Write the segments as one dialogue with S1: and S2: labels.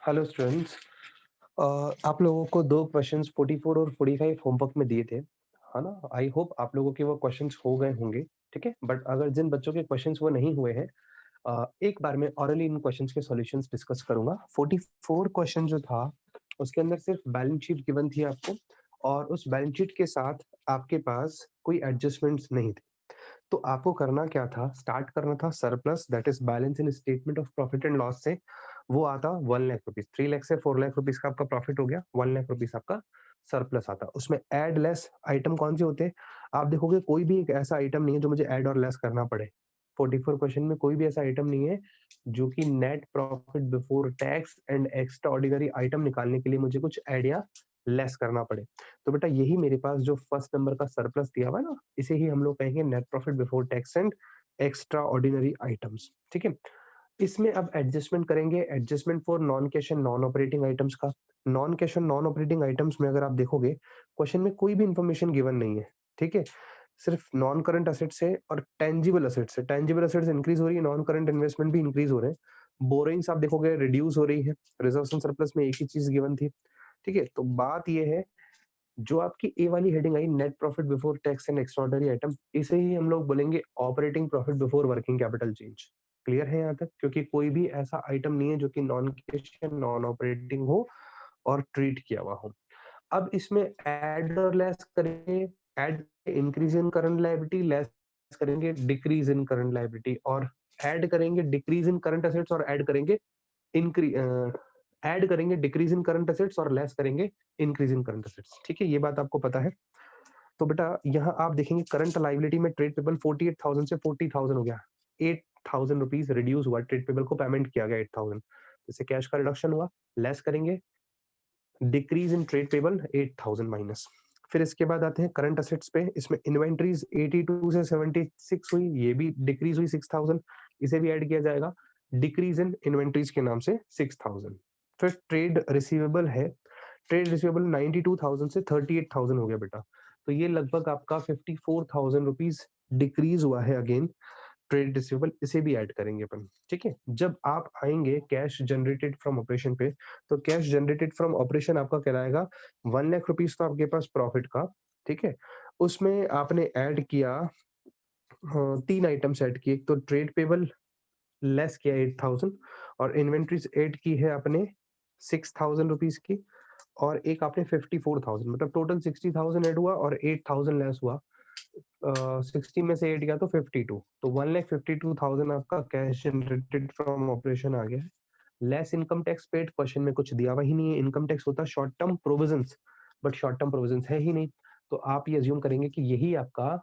S1: Hello students. आप लोगों को 2 क्वेश्चंस 44 और 45 होमवर्क में दिए थे, है ना? आई होप आप लोगों के वो क्वेश्चंस हो गए होंगे, ठीक है? बट अगर जिन बच्चों के क्वेश्चंस वो नहीं हुए हैं, एक बार मैं ऑरली इन क्वेश्चंस के सॉल्यूशंस डिस्कस करूँगा। 44 क्वेश्चन जो था, उसके अंदर सिर्फ बैलेंस शीट गिवन थी आपको और उस बैलेंस शीट के साथ आपके पास कोई एडजस्टमेंट्स नहीं थे। तो आपको करना क्या था, स्टार्ट करना था surplus that is balance in statement of profit and loss से। वो आता 1 लाख रुपीज, 3 लाख से 4 लाख रुपीज का आपका प्रॉफिट हो गया, 1 लाख रुपीज आपका सरप्लस आता। उसमें ऐड लेस आइटम कौन से होते हैं? आप देखोगे कोई भी एक ऐसा आइटम नहीं है जो मुझे ऐड और लेस करना पड़े। 44 क्वेश्चन में कोई भी ऐसा आइटम नहीं है जो कि net profit before tax and extra ordinary item निकालने के लिए मुझे कुछ ऐड या लेस करना पड़े। तो बेटा यही मेरे पास जो फर्स्ट नंबर का सरप्लस दिया हुआ है ना, इसे ही हम लोग कहेंगे net profit before tax and extraordinary items, ठीक है? इसमें अब एडजस्टमेंट करेंगे, adjustment for non cash and non operating items का। Non cash and non operating items में अगर आप देखोगे, क्वेश्चन में कोई भी इंफॉर्मेशन गिवन नहीं है, ठीक है? सिर्फ नॉन करंट असेट्स है और टेंजिबल असेट्स है। टेंजिबल असेट्स इंक्रीज हो रही है, नॉन करंट इन्वेस्टमेंट भी इंक्रीज हो रहे हैं। बोरोइंग्स आप देखोगे रिड्यूस हो रही है। रिजर्व्स एंड सरप्लस में एक ही चीज गिवन थी, ठीक है? तो बात ये है, जो आपकी ए वाली heading I net profit before tax and extraordinary item, इसे ही हम लोग बोलेंगे operating profit before working capital change. Clear है यहाँ तक? क्योंकि कोई भी ऐसा आइटम नहीं है जो कि नॉन कैश या नॉन ऑपरेटिंग हो और ट्रीट किया हुआ हो। अब इसमें ऐड और लेस करेंगे। Add increase in current liability, less करेंगे डिक्रीज इन करंट लायबिलिटी, और ऐड करेंगे डिक्रीज इन करंट एसेट्स और ऐड करेंगे इंक्री ऐड करेंगे डिक्रीज इन करंट एसेट्स और लेस करेंगे इंक्रीज इन करंट एसेट्स। ठीक है, ये बात आपको पता है। तो बेटा यहाँ आप देखेंगे करंट लाइबिलिटी में ट्रेड पेबल 48,000 से 40,000 हो गया। 8,000 रुपीज रिड्यूस हुआ, ट्रेड पेबल को पेमेंट किया गया 8,000। इससे कैश का रिडक्शन हुआ। लेस करेंगे decrease in trade payable 8,000 minus. फिर इसके बाद आते हैं करंट असेट्स पे। इसमें इन्वेंट्रीज 82 से 76 हुई, ये भी डिक्रीज हुई 6,000, इसे भी ऐड किया जाएगा। डिक्रीज इन इन्वेंट्रीज के नाम से 6,000। फिर ट्रेड रिसीवेबल है। ट्रेड रिसीवेबल 92,000 से 38,000 हो गया बेटा। तो ये लगभग आपका 54,000 रुपीज डिक्रीज हुआ है अगेन ट्रेड रिसीवेबल, इसे भी ऐड करेंगे अपन। ठीक है, जब आप आएंगे कैश जनरेटेड फ्रॉम ऑपरेशन पे, तो कैश जनरेटेड फ्रॉम ऑपरेशन आपका कहलाएगा 1 लाख रुपीज तो आपके पास प्रॉफिट का, ठीक है? उसमें आपने ऐड किया, हाँ, 3 आइटम्स ऐड किए। एक तो ट्रेड पेबल लेस किया 8,000, और इन्वेंट्रीज ऐड की है आपने 6,000 रुपीज की, और एक आपने 54,000, मतलब टोटल 60,000 ऐड हुआ और 8,000 लेस हुआ। 60 में से 8 गया तो 52, तो 1,52,000 आपका कैश जनरेटेड फ्रॉम ऑपरेशन आ गया है। Less income tax paid, question में कुछ दिया हुआ ही नहीं है। इनकम टैक्स होता है short term provisions, but short term provisions है ही नहीं, तो आप ये अज्यूम करेंगे कि यही आपका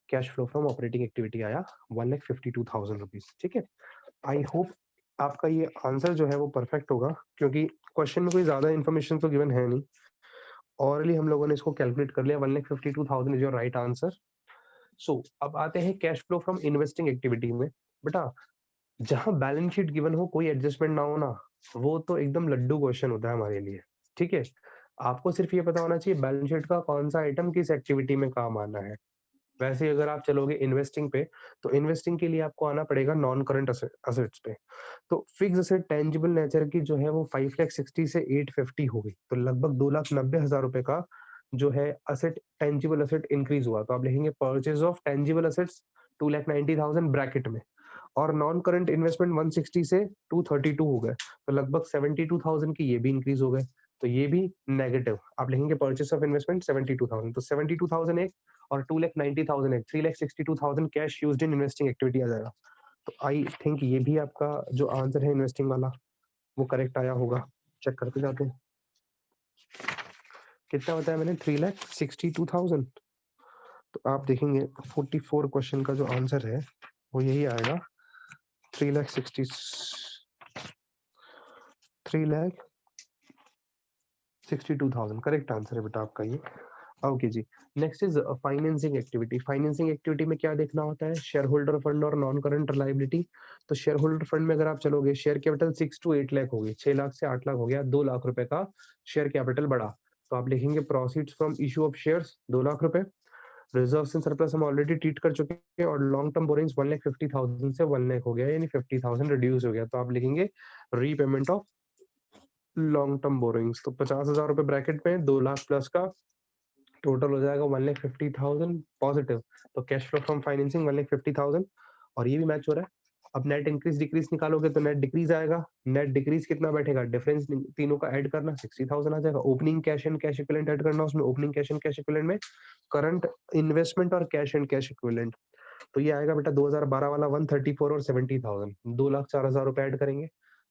S1: cash flow from operating activity आया 1,52,000 रुपीज। ठीक है, आई होप आपका ये आंसर जो है वो परफेक्ट होगा, क्योंकि क्वेश्चन में कोई ज्यादा इन्फॉर्मेशन तो गिवन है नहीं। ऑरली हम लोगों ने इसको कैलकुलेट कर लिया, 1,52,000 इज योर राइट आंसर। सो अब आते हैं cash flow from investing activity में। बेटा जहां बैलेंस शीट गिवन हो, कोई एडजस्टमेंट ना हो ना, वो तो एकदम लड्डू क्वेश्चन होता है हमारे लिए। ठीक है, आपको सिर्फ ये पता होना चाहिए बैलेंस शीट का कौन सा आइटम किस एक्टिविटी में काम आना है। वैसे अगर आप चलोगे इन्वेस्टिंग पे, तो इन्वेस्टिंग के लिए आपको आना पड़ेगा नॉन करंट असेट्स पे। तो फिक्स असेट टेंजिबल नेचर की जो है वो 5,60,000 से 850 हो गई, तो लगभग 2,90,000 रुपए का जो है असेट, टेंजिबल असेट इंक्रीज हुआ। तो आप लिखेंगे purchase of tangible assets 2,90,000 bracket में, और नॉन करंट इन्वेस्टमेंट 160 से 232 हो गए, तो लगभग 72,000 की ये भी इंक्रीज हो गए। तो ये भी नेगेटिव, आप लिखेंगे परचेस ऑफ इन्वेस्टमेंट 72,000, तो 72,000 एक और 2,90,000 एक, 3,62,000 cash used in investing activity आ जाएगा। तो आई थिंक ये भी आपका जो आंसर है इन्वेस्टिंग वाला वो करेक्ट आया होगा। चेक करते जाते हैं कितना बताया मैंने, 3,62,000। तो आप देखेंगे 44 क्वेश्चन का जो आंसर है वो यही आएगा, 3,60 3,62,000 करेक्ट आंसर है बेटा आपका ये। ओके जी, next is financing activity. Financing activity में क्या देखना होता है, शेयर होल्डर फंड और नॉन करंट लायबिलिटी। तो शेयर होल्डर फंड में अगर आप चलोगे, शेयर कैपिटल 6 to 8 लाख होगी, 6 लाख से 8 लाख हो गया, 2 लाख रुपए का शेयर कैपिटल बढ़ा। तो आप लिखेंगे proceeds from issue of shares 2 lakh रुपए। रिजर्व एंड सरप्लस हम ऑलरेडी ट्रीट कर चुके हैं, और लॉन्ग टर्म बोरिंग्स 1,50,000 से 1 लाख हो गया, यानी 50,000 रिड्यूस हो गया। तो आप लिखेंगे repayment of long term borrowings तो 50,000 रुपए ब्रैकेट में 2 लाख प्लस का टोटल हो जाएगा 1,50,000 पॉजिटिव। तो कैश फ्लो फ्रॉम फाइनेंसिंग 1,50,000 और ये भी मैच हो रहा है। अब नेट इंक्रीज डिक्रीज निकालोगे तो नेट डिक्रीज आएगा। नेट डिक्रीज कितना बैठेगा? डिफरेंस तीनों का ऐड करना 60,000 आ जाएगा। Opening cash and cash equivalent add करना, उसमें opening cash and cash equivalent में करंट इन्वेस्टमेंट और कैश एंड कैश इक्विवेलेंट। तो ये आएगा बेटा 2012 वाला 134 और 70,000, 2,04,000 रुपए ऐड करेंगे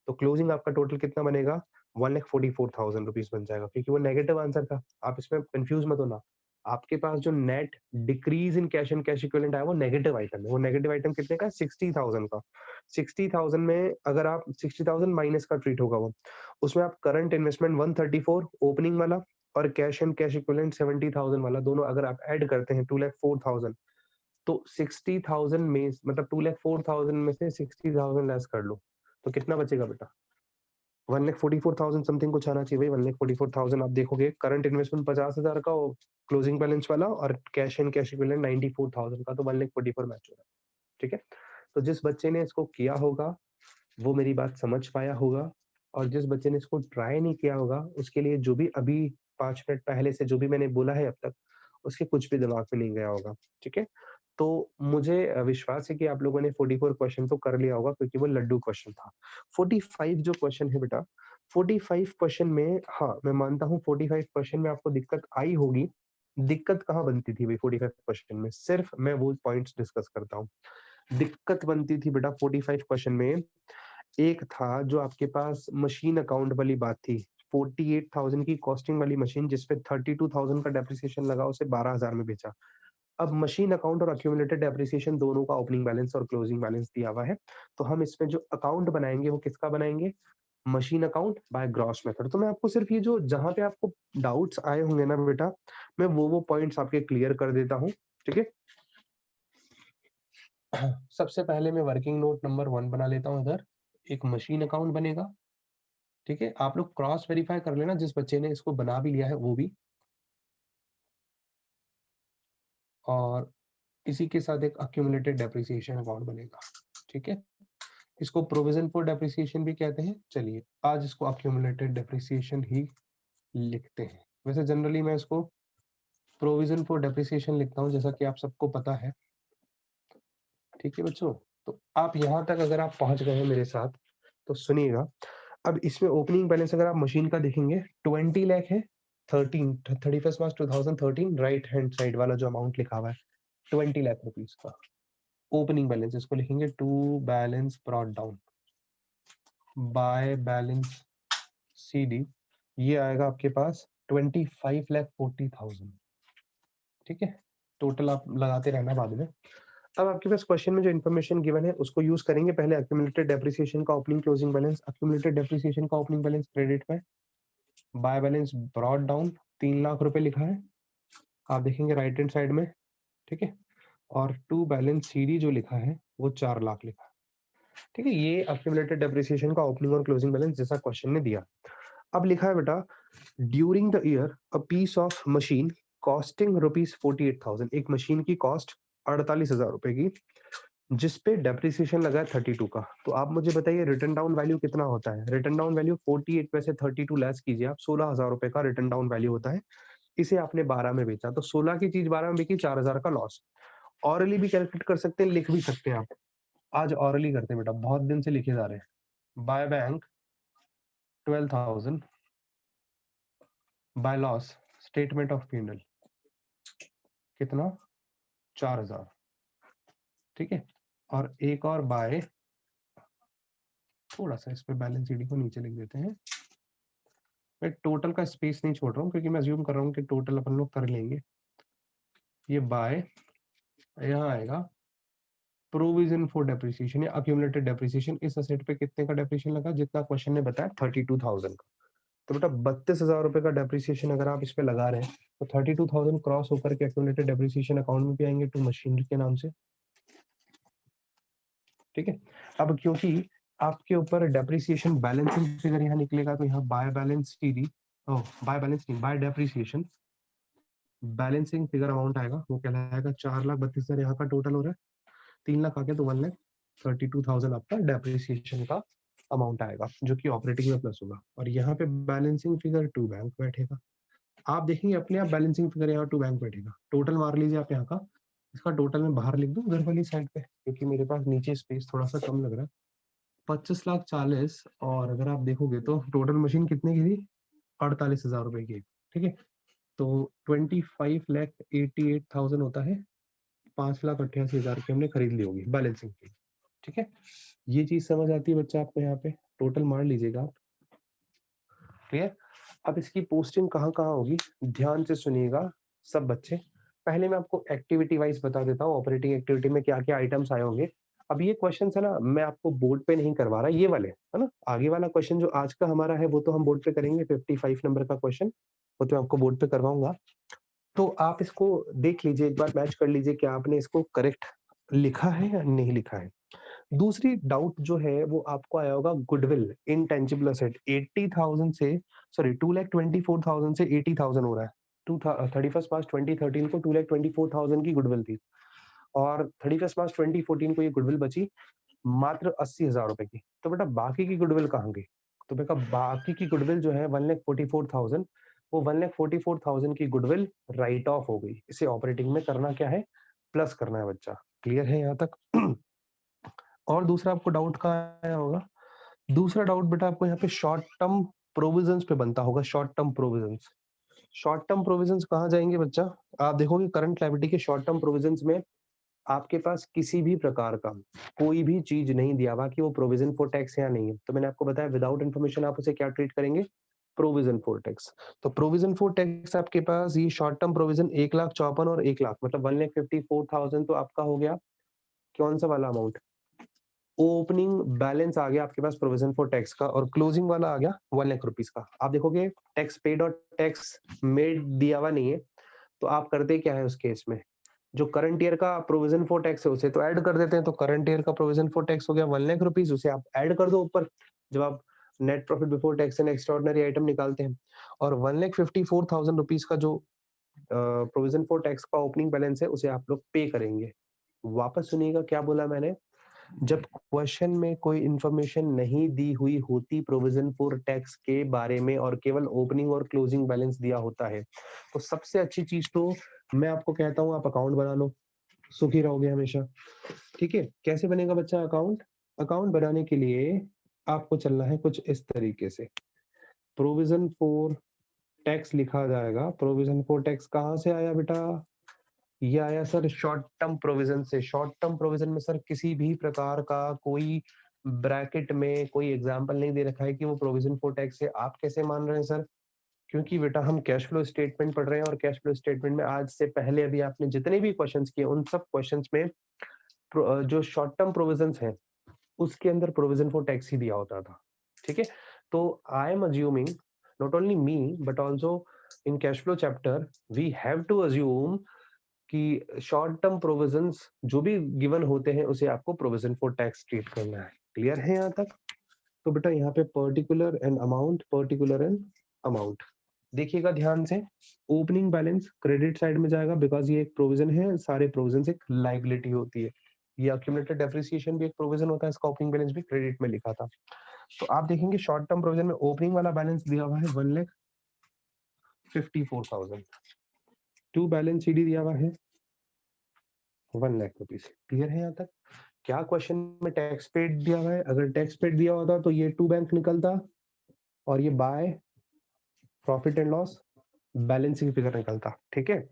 S1: तो क्लोजिंग आपका टोटल कितना बनेगा? 1,44,000 रुपीज बन जाएगा, क्योंकि वो नेगेटिव आंसर था। आप इसमें कंफ्यूज मत होना। आपके पास जो net decrease in cash and cash equivalent आया वो नेगेटिव आइटम है। वो नेगेटिव आइटम कितने का? 60,000 का। 60,000 में अगर आप 60,000 माइनस का ट्रीट होगा वो, उसमें आप करंट इन्वेस्टमेंट 134 ओपनिंग वाला और कैश एंड कैश इक्विवेलेंट 70,000 वाला, दोनों अगर आप ऐड करते हैं 2,04,000, तो 60,000 में मतलब 2,04,000 में से 60,000 लेस कर लो तो कितना बचेगा बेटा? 1,44,000 समथिंग कुछ आना चाहिए भाई। 1,44,000 आप देखोगे, करंट इन्वेस्टमेंट 50,000 का, क्लोजिंग बैलेंस वाला और कैश एंड कैश इक्विवेलेंट 94,000 का, तो 1,44,000 मैच हो रहा है। ठीक है, तो जिस बच्चे ने इसको किया होगा वो मेरी बात समझ पाया होगा, और जिस बच्चे ने इसको ट्राई नहीं किया होगा उसके लिए जो भी अभी 5 मिनट पहले से जो भी मैंने बोला है अब तक, उसके कुछ भी दिमाग में नहीं गया होगा। ठीक है, तो मुझे विश्वास है कि आप लोगों ने 44 क्वेश्चन तो कर लिया होगा, क्योंकि वो लड्डू क्वेश्चन था। 45 जो क्वेश्चन है बेटा, 45 क्वेश्चन में, हाँ मैं मानता हूँ 45 क्वेश्चन में आपको दिक्कत आई होगी। दिक्कत कहाँ बनती थी भाई 45 क्वेश्चन में? सिर्फ मैं वो पॉइंट्स डिस्कस करता हूँ। दिक्कत बनती थी बेटा 45 क्वेश्चन में, एक था जो आपके पास मशीन अकाउंट वाली बात थी। 48,000 की कॉस्टिंग वाली मशीन, जिसपे 32,000 का डेप्रिसिएशन लगा, उसे 12,000 में बेचा। अब मशीन अकाउंट और अक्यूमुलेटेड डेप्रिसिएशन दोनों का ओपनिंग बैलेंस और क्लोजिंग बैलेंस दिया हुआ है। तो हम इसमें जो अकाउंट बनाएंगे वो किसका बनाएंगे? Machine account by gross method. तो मैं आपको सिर्फ ये जो जहां पे आपको डाउट्स आए होंगे ना बेटा, मैं वो पॉइंट्स आपके क्लियर कर देता हूँ। ठीक है, सबसे पहले मैं वर्किंग नोट नंबर 1 बना लेता हूँ। इधर एक मशीन अकाउंट बनेगा। ठीक है, आप लोग क्रॉस वेरीफाई कर लेना जिस बच्चे ने इसको बना भी लिया है वो भी। और इसी के साथ एक अक्यूमुलेटेड डेप्रिसिएशन अकाउंट बनेगा। ठीक है, इसको प्रोविजन फॉर डेप्रिसिएशन भी कहते हैं। चलिए आज इसको अक्यूमुलेटेड डेप्रिसिएशन ही लिखते हैं। वैसे जनरली मैं इसको प्रोविजन फॉर डेप्रिसिएशन लिखता हूँ, जैसा कि आप सबको पता है। ठीक है बच्चों, तो आप यहाँ तक अगर आप पहुंच गए हैं मेरे साथ तो सुनिएगा। अब इसमें ओपनिंग बैलेंस अगर आप मशीन का देखेंगे 20 लाख है। 31 मार्च 2013 राइट हैंड साइड वाला जो अमाउंट लिखा हुआ है 20 लाख रुपीज का ओपनिंग बैलेंस, इसको लिखेंगे to balance brought down by balance CD. ये आएगा आपके पास 25,40,000। ठीक है, टोटल आप लगाते रहना बाद में। अब आपके पास क्वेश्चन में जो इन्फॉर्मेशन गिवन है उसको यूज करेंगे। पहले अक्यूमुलेटेड डेप्रिसिएशन का opening closing balance, accumulated depreciation का ओपनिंग बैलेंस क्रेडिट में, bye balance brought down 3 lakh रुपए लिखा है, आप देखेंगे राइट हैंड साइड में। ठीक है, और टू बैलेंस सीडी जो लिखा है वो 4 लाख लिखा है। ठीक है, ये अक्यूमुलेटेड डेप्रिसिएशन का ओपनिंग और क्लोजिंग बैलेंस जैसा क्वेश्चन ने दिया। अब लिखा है बेटा during the year a piece of machine costing ₹48,000, एक मशीन की कॉस्ट 48,000 रुपए की, जिसपे डेप्रिसिएशन लगा है 32 का। तो आप मुझे बताइए रिटर्न डाउन वैल्यू कितना होता है? रिटर्न डाउन वैल्यू 48 में से 32 लेस कीजिए आप, 16,000 रुपए का रिटर्न डाउन वैल्यू होता है। इसे आपने 12 में बेचा तो 16 की चीज 12 में बिकी, 4,000 का लॉस। ऑरली भी कैलकुलेट कर सकते हैं, लिख भी सकते हैं आप। आज ऑरली करते हैं बेटा, बहुत दिन से लिखे जा रहे हैं। By bank 12,000, by loss statement of P&L कितना? 4,000। ठीक है, और एक और बाय, थोड़ा सा इस पे बैलेंस शीट को नीचे लिख देते हैं। मैं टोटल का स्पेस नहीं छोड़ रहा हूँ क्योंकि मैं अज्यूम कर रहा हूँ कि टोटल अपन लोग कर लेंगे। ये बाय यहाँ आएगा प्रोविजन फॉर डेप्रिसिएशन या अक्यूमुलेटेड डेप्रिसिएशन। इस असेट पे कितने का डेप्रिसिएशन लगा? जितना क्वेश्चन ने बताया 32,000 का। तो बेटा 32,000 रुपए का डेप्रिसिएशन अगर आप इस पे लगा रहे हैं तो 32,000 क्रॉस होकर के अक्यूमुलेटेड डेप्रिसिएशन अकाउंट में भी आएंगे टू मशीनरी के नाम से। ठीक है, अब क्योंकि आपके ऊपर डेप्रिसिएशन बैलेंसिंग फिगर यहाँ निकलेगा तो यहाँ by balance CD, by balance नहीं, by depreciation balancing figure amount आएगा, वो कहलाएगा 4,32,000 यहाँ का टोटल हो रहा है। 3 लाख आ गया तो 1,32,000 आपका डेप्रिसिएशन का अमाउंट आएगा जो कि ऑपरेटिंग में प्लस होगा, और यहाँ पे बैलेंसिंग फिगर टू बैंक बैठेगा। आप देखेंगे अपने आप बैलेंसिंग फिगर यहाँ टू बैंक बैठेगा। टोटल मार लीजिए आप यहाँ का, इसका टोटल मैं बाहर लिख दूं उधर वाली साइड पे, क्योंकि मेरे पास नीचे स्पेस थोड़ा सा कम लग रहा है। 25,40,000, और अगर आप देखोगे तो टोटल मशीन कितने की थी, 48,000 रुपए की, ठीक है। तो 25,88,000 होता है, 5,88,000 की हमने खरीद ली होगी बैलेंसिंग की, ठीक है। ये चीज समझ आती है बच्चा आपको, यहाँ पे टोटल मार लीजिएगा आप, क्लियर। अब इसकी पोस्टिंग कहाँ कहाँ होगी, ध्यान से सुनिएगा सब बच्चे। पहले मैं आपको एक्टिविटी वाइज बता देता हूँ, ऑपरेटिंग एक्टिविटी में क्या क्या आइटम्स आए होंगे। अब ये क्वेश्चन है ना, मैं आपको बोर्ड पे नहीं करवा रहा, ये वाले है ना, आगे वाला क्वेश्चन जो आज का हमारा है वो तो हम बोर्ड पे करेंगे, 55 नंबर का क्वेश्चन वो तो आपको बोर्ड पे करवाऊंगा। तो आप इसको देख लीजिए, एक बार मैच कर लीजिए क्या आपने इसको करेक्ट लिखा है या नहीं लिखा है। दूसरी डाउट जो है वो आपको आया होगा गुडविल इनटेंजिबल एसेट 80,000 से, सॉरी 2,24,000 से 80,000 हो रहा है। 31 मार्च 2013 को 2,24,000 की गुडविल थी, और 31 मार्च 2014 को ये गुडविल बची मात्र 80,000 रुपए की। तो बेटा बाकी की गुडविल कहाँ गई, तो बेटा बाकी की गुडविल जो है 1,44,000, वो 1,44,000 की गुडविल राइट ऑफ हो गई। इसे ऑपरेटिंग में करना क्या है, प्लस करना है बच्चा, क्लियर है यहाँ तक। और दूसरा आपको डाउट कहाँ आया होगा, दूसरा डाउट बेटा आपको यहाँ पे शॉर्ट टर्म प्रोविजंस पे बनता होगा। Short term provisions, short term provisions कहाँ जाएंगे बच्चा, आप देखोगे करंट लायबिलिटी के शॉर्ट टर्म प्रोविजंस में आपके पास किसी भी प्रकार का कोई भी चीज नहीं दिया हुआ कि वो प्रोविजन फॉर टैक्स या नहीं है। तो मैंने आपको बताया विदाउट इन्फॉर्मेशन आप उसे क्या ट्रीट करेंगे, प्रोविजन फॉर टैक्स। तो प्रोविजन फॉर टैक्स आपके पास ये शॉर्ट टर्म प्रोविजन 1,54,000 और 1,00,000 मतलब 1,54,000 तो आपका हो गया कौन सा वाला अमाउंट, ओपनिंग बैलेंस आ गया आपके पास प्रोविजन फॉर टैक्स का, और क्लोजिंग वाला आ गया 1,00,000 रुपीज का। आप देखोगे टैक्स पेड और टैक्स मेड दिया हुआ नहीं है, तो आप करते क्या है उस केस में, जो करंट ईयर का प्रोविजन फॉर टैक्स है उसे तो ऐड कर देते हैं। तो करंट ईयर का प्रोविजन फॉर टैक्स हो गया 1,00,000 रुपीज, उसे आप ऐड कर दो ऊपर जब आप net profit before tax and extraordinary item निकालते हैं। और 1,54,000 रुपीज का जो प्रोविजन फॉर टैक्स का ओपनिंग बैलेंस है उसे आप लोग पे करेंगे। वापस सुनिएगा क्या बोला मैंने, जब क्वेश्चन में कोई इंफॉर्मेशन नहीं दी हुई होती प्रोविजन फॉर टैक्स के बारे में और केवल ओपनिंग और क्लोजिंग बैलेंस दिया होता है, तो सबसे अच्छी चीज तो मैं आपको कहता हूं आप अकाउंट बना लो, सुखी रहोगे हमेशा। ठीक है, कैसे बनेगा बच्चा अकाउंट, अकाउंट बनाने के लिए आपको चलना है कुछ इस तरीके से, प्रोविजन फॉर टैक्स लिखा जाएगा। प्रोविजन फॉर टैक्स कहाँ से आया बेटा, ये आया सर शॉर्ट टर्म प्रोविजन से। शॉर्ट टर्म प्रोविजन में सर किसी भी प्रकार का कोई ब्रैकेट में कोई एग्जांपल नहीं दे रखा है कि वो प्रोविजन फॉर टैक्स है। आप कैसे मान रहे हैं सर, क्योंकि बेटा हम कैश फ्लो स्टेटमेंट पढ़ रहे हैं, और कैश फ्लो स्टेटमेंट में आज से पहले अभी आपने जितने भी क्वेश्चंस किए उन सब क्वेश्चंस में जो शॉर्ट टर्म प्रोविजंस हैं उसके अंदर प्रोविजन फॉर टैक्स ही दिया होता था। ठीक है, तो I am assuming not only me but also in cash flow chapter we have to assume कि शॉर्ट टर्म प्रोविजंस जो भी गिवन होते हैं उसे आपको प्रोविजन फॉर टैक्स ट्रीट करना है। क्लियर है यहाँ तक, तो बेटा यहाँ पे particular and amount, particular and amount देखिएगा ध्यान से। ओपनिंग बैलेंस क्रेडिट साइड में जाएगा बिकॉज ये एक प्रोविजन है, सारे प्रोविजन एक लाइबिलिटी होती है। ये अक्यूमुलेटेड डेप्रिसिएशन भी एक प्रोविजन होता है, इसका ओपनिंग बैलेंस भी क्रेडिट में लिखा था। तो आप देखेंगे शॉर्ट टर्म प्रोविजन में ओपनिंग वाला बैलेंस दिया हुआ है 1,54,000, टू बैलेंस शीट दिया हुआ है 1,00,000 रुपीज। क्लियर है यहाँ तक, क्या क्वेश्चन में टैक्स पेड दिया हुआ है, अगर टैक्स पेड दिया होता तो ये टू बैंक निकलता और ये by profit and loss balancing figure निकलता। ठीक है,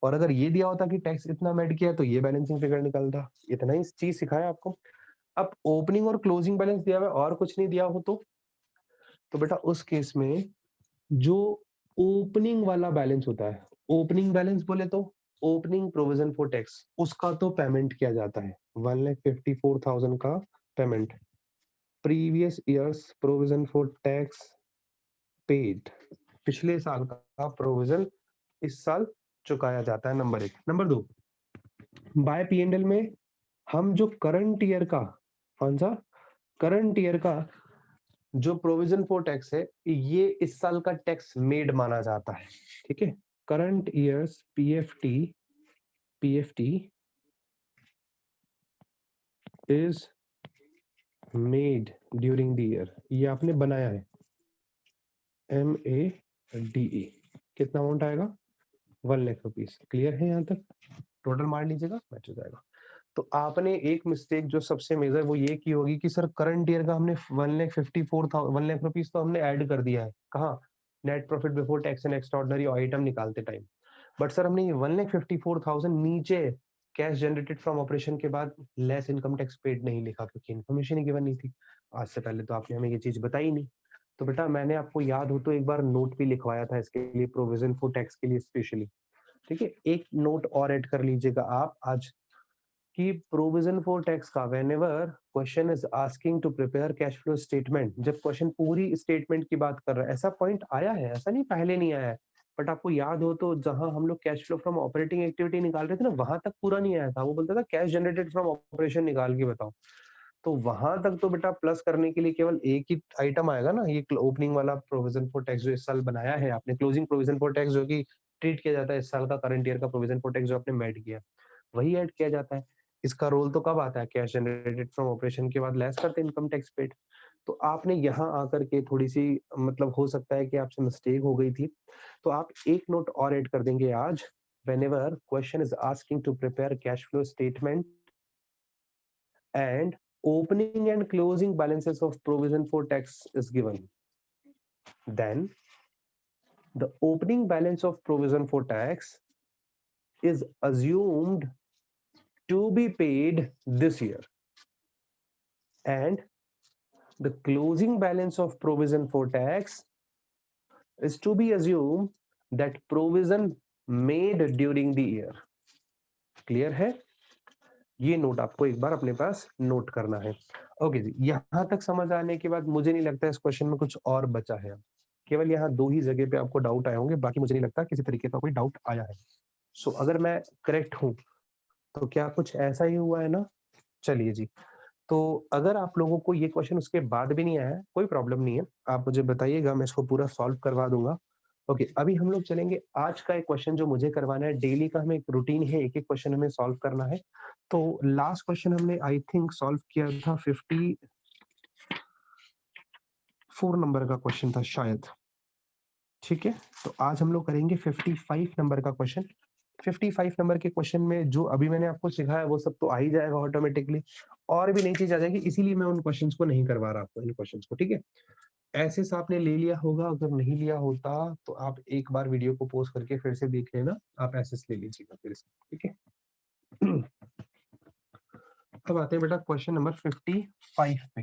S1: और अगर ये दिया होता कि टैक्स इतना मेड किया तो ये बैलेंसिंग फिगर निकलता। इतना ही चीज सिखाया आपको। अब ओपनिंग और क्लोजिंग बैलेंस दिया हुआ है और कुछ नहीं दिया हो तो बेटा उस केस में जो ओपनिंग वाला बैलेंस होता है, ओपनिंग बैलेंस बोले तो ओपनिंग प्रोविजन फॉर टैक्स, उसका तो पेमेंट किया जाता है 1,54,000 का payment, previous years provision for tax paid, पिछले साल का प्रोविजन इस साल चुकाया जाता है। नंबर एक। नंबर दो, बाय पी&एल में हम जो करंट ईयर का, कौन सा करंट ईयर का जो प्रोविजन फॉर टैक्स है ये इस साल का टैक्स मेड माना जाता है। ठीक है, current years PFT is made during the year, ये आपने बनाया है, MADE, कितना अमाउंट आएगा 1 लाख रुपीस। क्लियर है यहाँ तक? टोटल मार लीजिएगा, मैच हो जाएगा। तो आपने एक मिस्टेक जो सबसे मेजर वो ये की होगी कि सर करंट ईयर का हमने 1 लाख रुपीस तो हमने ऐड कर दिया है, कहाँ, net profit before tax and extraordinary item निकालते टाइम। बट सर हमने 1,54,000 नीचे कैश जनरेटेड फ्रॉम ऑपरेशन के बाद लेस इनकम टैक्स पेड नहीं लिखा, क्योंकि इन्फॉर्मेशन ही गिवन नहीं थी। आज से पहले तो आपने हमें ये चीज बताई नहीं। तो बेटा मैंने आपको याद हो तो एक बार नोट भी लिखवाया था इसके लिए, प्रोविजन फॉर टैक्स के लिए स्पेशली। ठीक है, एक नोट और ऐड कर लीजिएगा आप आज कि प्रोविजन फॉर टैक्स का whenever question is asking to prepare cash flow statement, जब क्वेश्चन पूरी स्टेटमेंट की बात कर रहा है, ऐसा पॉइंट आया है, ऐसा नहीं पहले नहीं आया है। बट आपको याद हो तो जहां हम लोग cash flow from operating activity निकाल रहे थे ना, वहां तक पूरा नहीं आया था, वो बोलता था कैश जनरेटेड फ्रॉम ऑपरेशन निकाल के बताओ। तो वहां तक तो बेटा प्लस करने के लिए केवल एक ही आइटम आएगा ना, ये ओपनिंग वाला प्रोविजन फॉर टैक्स जो इस साल बनाया है आपने, क्लोजिंग प्रोविजन फॉर टैक्स जो कि ट्रीट किया जाता है इस साल का करंट ईयर का प्रोविजन फॉर टैक्स जो आपने मेड किया, वही ऐड किया जाता है। इसका रोल तो कब आता है, कैश जनरेटेड फ्रॉम ऑपरेशन के बाद लेस करते हैं इनकम टैक्स पेड। तो आपने यहाँ आकर के थोड़ी सी मतलब हो सकता है कि आपसे मिस्टेक हो गई थी, तो आप एक नोट और ऐड कर देंगे आज, whenever question is asking to prepare cash flow statement and opening and closing balances of provision for tax is given, then the opening balance of provision for tax is assumed to be paid this year, and the closing balance of provision for tax is to be assumed that provision made during the year. Clear है? ये note आपको एक बार अपने पास note करना है। Okay जी, यहाँ तक समझ आने के बाद मुझे नहीं लगता इस क्वेश्चन में कुछ और बचा है। केवल यहाँ 2 ही जगह पे आपको डाउट आए होंगे, बाकी मुझे नहीं लगता किसी तरीके का कोई डाउट आया है। सो अगर मैं करेक्ट हूँ तो क्या कुछ ऐसा ही हुआ है ना? चलिए जी। तो अगर आप लोगों को ये क्वेश्चन उसके बाद भी नहीं आया है, कोई प्रॉब्लम नहीं है। आप मुझे बताइएगा, मैं इसको पूरा सॉल्व करवा दूँगा। ओके, अभी हम लोग चलेंगे आज का एक क्वेश्चन जो मुझे करवाना है। डेली का हमें एक रूटीन है, एक-एक क्वेश्चन हमें सॉल्व करना है। तो लास्ट क्वेश्चन हमने आई थिंक सॉल्व किया था 54 नंबर का क्वेश्चन था शायद। ठीक है? तो आज हम लोग करेंगे 55 नंबर का क्वेश्चन। 55 नंबर के क्वेश्चन में जो अभी मैंने आपको सिखाया वो सब तो आ ही जाएगा ऑटोमेटिकली, और भी नई चीज आ जाएगी, इसीलिए मैं उन क्वेश्चंस को नहीं करवा रहा आपको, इन क्वेश्चंस को। ठीक है? ऐसे से आपने ले लिया होगा, अगर नहीं लिया होता तो आप एक बार वीडियो को पॉज करके फिर से देख लेना, आप ऐसे से ले लीजिएगा फिर से। ठीक है? अब आते हैं बेटा क्वेश्चन नंबर 55 पे।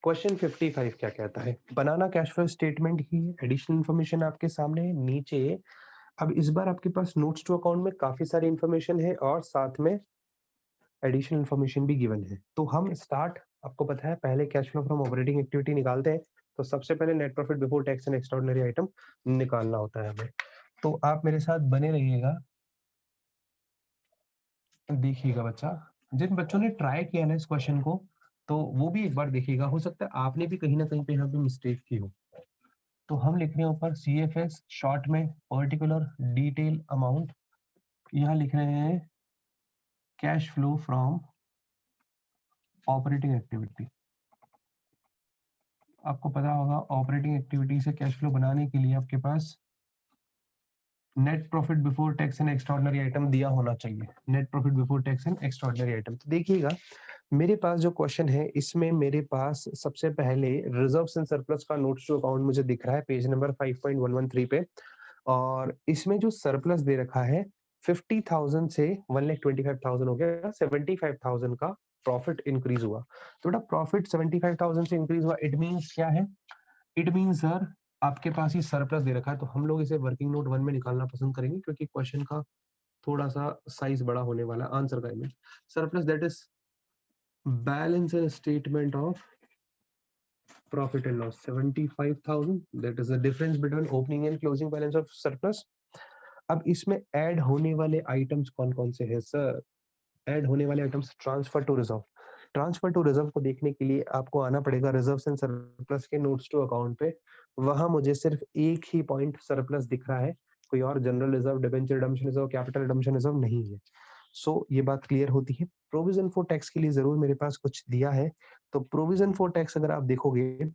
S1: क्वेश्चन 55 क्या कहता है? बनाना कैश फ्लो स्टेटमेंट ही एडिशनल इन्फॉर्मेशन आपके सामने है नीचे। अब इस बार आपके पास नोट्स टू अकाउंट में काफी सारी इन्फॉर्मेशन है और साथ में एडिशनल इन्फॉर्मेशन भी गिवन है। तो हम स्टार्ट, आपको पता है पहले cash flow from operating activity निकालते हैं, तो सबसे पहले net profit before tax and extraordinary item निकालना होता है हमें। तो आप मेरे साथ बने रहिएगा, देखिएगा बच्चा। जिन बच्चों ने ट्राई किया ना इस क्वेश्चन को, तो वो भी एक बार देखिएगा, हो सकता है आपने भी कहीं ना कहीं पे यहाँ पे मिस्टेक की हो। तो हम लिख रहे हैं ऊपर CFS शॉर्ट में पर्टिकुलर डिटेल अमाउंट, यहाँ लिख रहे हैं cash flow from operating activity. आपको पता होगा ऑपरेटिंग एक्टिविटी से कैश फ्लो बनाने के लिए आपके पास net profit before tax and extraordinary item दिया होना चाहिए। Net profit before tax and extraordinary item, तो देखिएगा मेरे पास जो क्वेश्चन है इसमें मेरे पास सबसे पहले रिजर्व्स एंड सरप्लस का नोट्स टू अकाउंट मुझे दिख रहा है पेज नंबर 5.113 पे, और इसमें जो सरप्लस दे रखा है 50,000 से 1,25,000 हो गया, 75,000 का प्रॉफिट इंक्रीज हुआ। तो बेटा प्रॉफिट 75,000 से इंक्रीज हुआ, इट मींस क्या है? इट मींस सर आपके पास ही सरप्लस दे रखा है, तो हम लोग इसे वर्किंग नोट 1 में निकालना पसंद करेंगे, क्योंकि क्वेश्चन का थोड़ा सा साइज बड़ा होने वाला है आंसर का। Image surplus that is balance and statement of profit and loss 75,000, that is the difference between opening and closing balance of surplus. अब इसमें ऐड होने वाले आइटम्स कौन कौन से हैं सर? ऐड होने वाले items transfer to reserve. Transfer to reserve को देखने के लिए आपको आना पड़ेगा रिजर्व्स एंड सरप्लस के नोट्स टू अकाउंट पे। वहां मुझे सिर्फ एक ही पॉइंट सरप्लस दिख रहा है, कोई और general reserve, debenture redemption reserve, capital redemption reserve नहीं है। सो ये बात क्लियर होती है। प्रोविजन फॉर टैक्स के लिए जरूर मेरे पास कुछ दिया है। तो प्रोविजन फॉर टैक्स अगर आप देखोगे,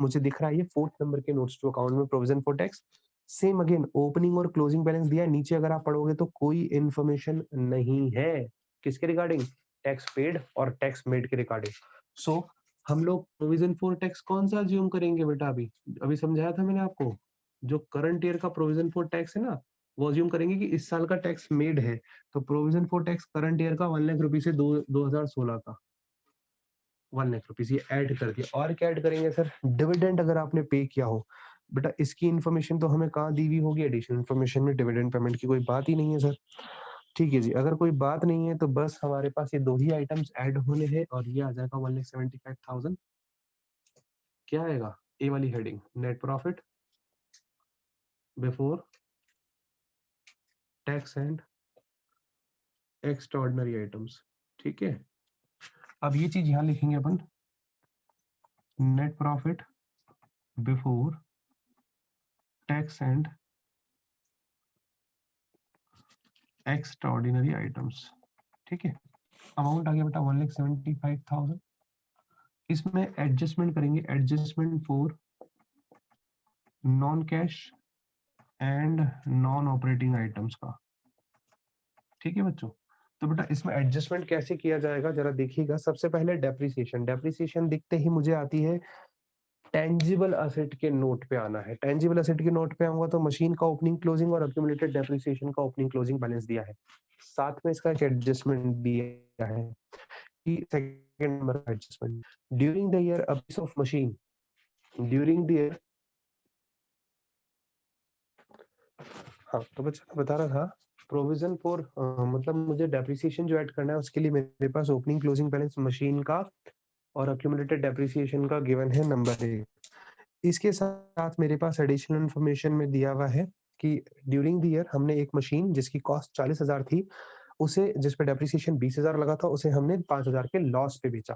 S1: मुझे दिख रहा है ये 4th नंबर के नोट्स टू अकाउंट में provision for tax. Same again opening और क्लोजिंग बैलेंस दिया है। नीचे अगर आप पढ़ोगे तो कोई इन्फॉर्मेशन नहीं है किसके रिगार्डिंग, टैक्स पेड और टैक्स मेड के रिगार्डिंग। सो हम लोग प्रोविजन फॉर टैक्स कौन सा अज्यूम करेंगे बेटा, अभी अभी समझाया था मैंने आपको, जो करंट ईयर का प्रोविजन फॉर टैक्स है ना, वो अज्यूम करेंगे कि इस साल का टैक्स मेड है। तो provision for tax current year का 1 लाख रुपीज से 2016 का 1 लाख रुपीज ये ऐड कर दिया। और क्या ऐड करेंगे सर, डिविडेंड अगर आपने पे किया हो, बेटा इसकी इन्फॉर्मेशन तो हमें कहाँ दी हुई होगी, एडिशनल इन्फॉर्मेशन में डिविडेंड पेमेंट की कोई बात ही नहीं है सर। ठीक है जी, अगर कोई बात नहीं है तो बस हमारे पास ये दो ही आइटम्स ऐड होने हैं और ये आ जाएगा 1,75,000। क्या आएगा, ए वाली heading, net profit before tax and extraordinary items. ठीक है, अब ये चीज यहाँ लिखेंगे अपन, net profit before tax and extraordinary items. ठीक है, अमाउंट आ गया बेटा 1,75,000। इसमें एडजस्टमेंट करेंगे, adjustment for non cash and non operating items का। ठीक है बच्चों, तो बेटा इसमें एडजस्टमेंट कैसे किया जाएगा जरा देखिएगा। सबसे पहले डेप्रिसिएशन, डेप्रिसिएशन दिखते ही मुझे आती है टेंजिबल असेट के नोट पे आना है। टेंजिबल असेट के नोट पे आऊंगा तो मशीन का ओपनिंग क्लोजिंग और अक्यूमुलेटेड डेप्रिसिएशन का ओपनिंग क्लोजिंग बैलेंस दिया है। साथ में इसका एक एडजस्टमेंट दिया है कि सेकंड नंबर का adjustment, during the year a piece of machine, during the year. हाँ तो बच्चा बता रहा था प्रोविजन फॉर मतलब मुझे डेप्रिसिएशन जो ऐड करना है उसके लिए मेरे पास ओपनिंग क्लोजिंग बैलेंस मशीन का और अक्यूमुलेटेड डेप्रिसिएशन का गिवन है नंबर 1। इसके साथ मेरे पास एडिशनल इन्फॉर्मेशन में दिया हुआ है कि ड्यूरिंग द ईयर हमने एक मशीन जिसकी कॉस्ट 40,000 थी, उसे जिस पे डेप्रिसिएशन 20,000 लगा था, उसे हमने 5,000 के लॉस पे बेचा।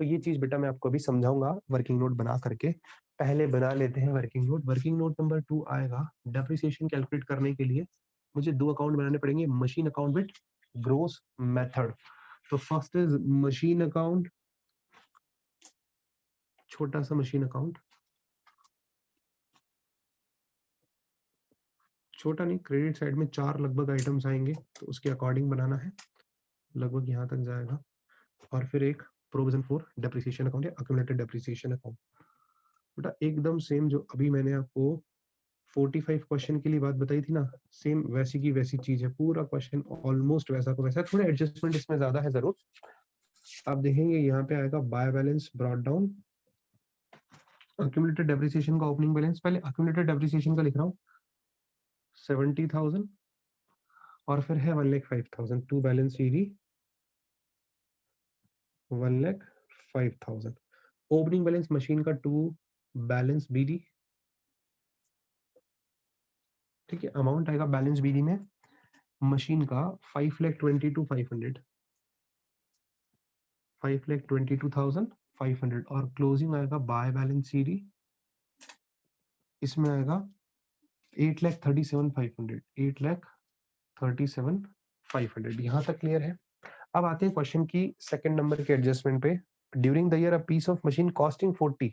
S1: तो ये चीज बेटा मैं आपको अभी समझाऊंगा वर्किंग नोट बना करके। पहले बना लेते हैं working note. Working note number 2 आएगा, डेप्रिसिएशन कैलकुलेट करने के लिए मुझे दो अकाउंट बनाने पड़ेंगे, machine account with gross method. तो फर्स्ट इज मशीन अकाउंट, छोटा सा मशीन अकाउंट, छोटा नहीं, क्रेडिट साइड में 4 लगभग आइटम्स आएंगे तो उसके अकॉर्डिंग बनाना है, लगभग यहाँ तक जाएगा। और फिर एक प्रोविजन फॉर डेप्रिसिएशन अकाउंट या अक्यूमुलेटेड डेप्रिसिएशन अकाउंट। बेटा एकदम सेम जो अभी मैंने आपको 45 क्वेश्चन के लिए बात बताई थी ना, सेम वैसी की वैसी चीज है, पूरा क्वेश्चन ऑलमोस्ट वैसा को वैसा, थोड़ा एडजस्टमेंट इसमें ज्यादा है जरूर। आप देखेंगे यहाँ पे आएगा by balance brought down, accumulated depreciation का ओपनिंग बैलेंस, पहले अक्यूमुलेटेड डेप्रिसिएशन का लिख रहा हूँ 70,000 और फिर है 1,05,000 to balance CD 1,05,000। Opening balance machine का टू बैलेंस बीडी। ठीक है, अमाउंट आएगा बैलेंस बीडी में मशीन का 5,22,500, 5,22,500 और क्लोजिंग आएगा बाय बैलेंस सीडी, इसमें आएगा 8,37,500, 8,37,500। यहाँ तक क्लियर है। अब आते हैं क्वेश्चन की सेकंड नंबर के एडजस्टमेंट पे। During the year a piece of machine costing 40,